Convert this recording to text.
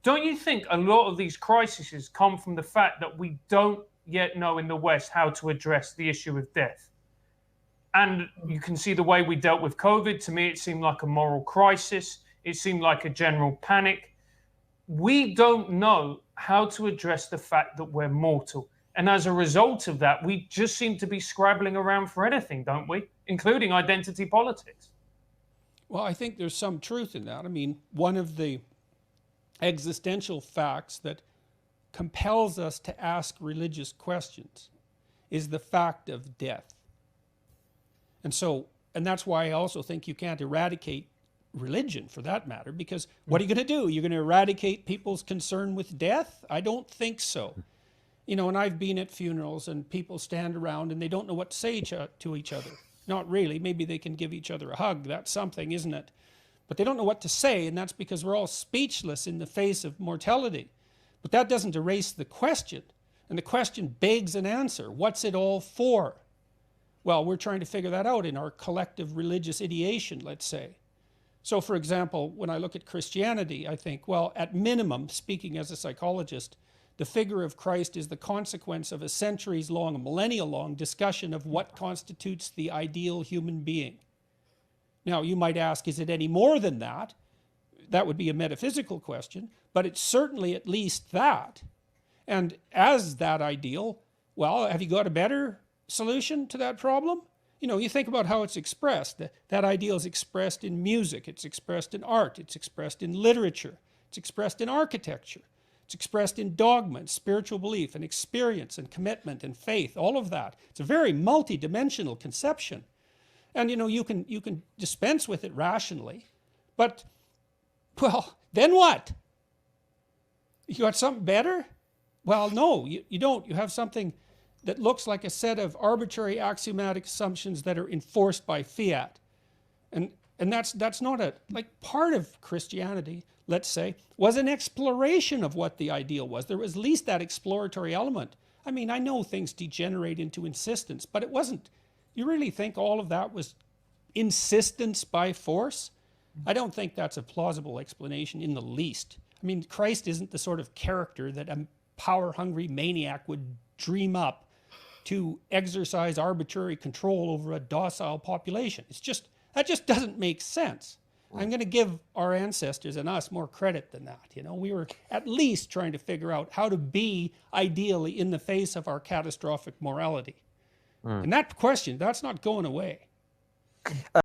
don't you think a lot of these crises come from the fact that we don't yet know in the West how to address the issue of death? And you can see the way we dealt with COVID. To me, it seemed like a moral crisis. It seemed like a general panic. We don't know how to address the fact that we're mortal. And as a result of that, we just seem to be scrabbling around for anything, don't we? Including identity politics. Well, I think there's some truth in that. I mean, one of the existential facts that compels us to ask religious questions is the fact of death. And that's why I also think you can't eradicate religion, for that matter, because what are you going to do? You're going to eradicate people's concern with death? I don't think so. You know, and I've been at funerals and people stand around and they don't know what to say to each other. Not really. Maybe they can give each other a hug. That's something, isn't it? But they don't know what to say, and that's because we're all speechless in the face of mortality. But that doesn't erase the question. And the question begs an answer. What's it all for? Well, we're trying to figure that out in our collective religious ideation, let's say. So, for example, when I look at Christianity, I think, well, at minimum, speaking as a psychologist, the figure of Christ is the consequence of a centuries-long, a millennia-long discussion of what constitutes the ideal human being. Now, you might ask, is it any more than that? That would be a metaphysical question, but it's certainly at least that. And as that ideal, well, have you got a better solution to that problem? You know, you think about how it's expressed. That ideal is expressed in music, it's expressed in art, it's expressed in literature, it's expressed in architecture, it's expressed in dogma and spiritual belief and experience and commitment and faith, all of that. It's a very multi-dimensional conception. And you know, you can dispense with it rationally, but, well, then what? You got something better? Well, no, you don't. You have something that looks like a set of arbitrary axiomatic assumptions that are enforced by fiat. And that's not a, like, part of Christianity, let's say, was an exploration of what the ideal was. There was at least that exploratory element. I mean, I know things degenerate into insistence, but it wasn't. You really think all of that was insistence by force? I don't think that's a plausible explanation in the least. I mean, Christ isn't the sort of character that a power-hungry maniac would dream up to exercise arbitrary control over a docile population. That just doesn't make sense. I'm going to give our ancestors and us more credit than that. You know, we were at least trying to figure out how to be ideally in the face of our catastrophic morality. And that question, that's not going away.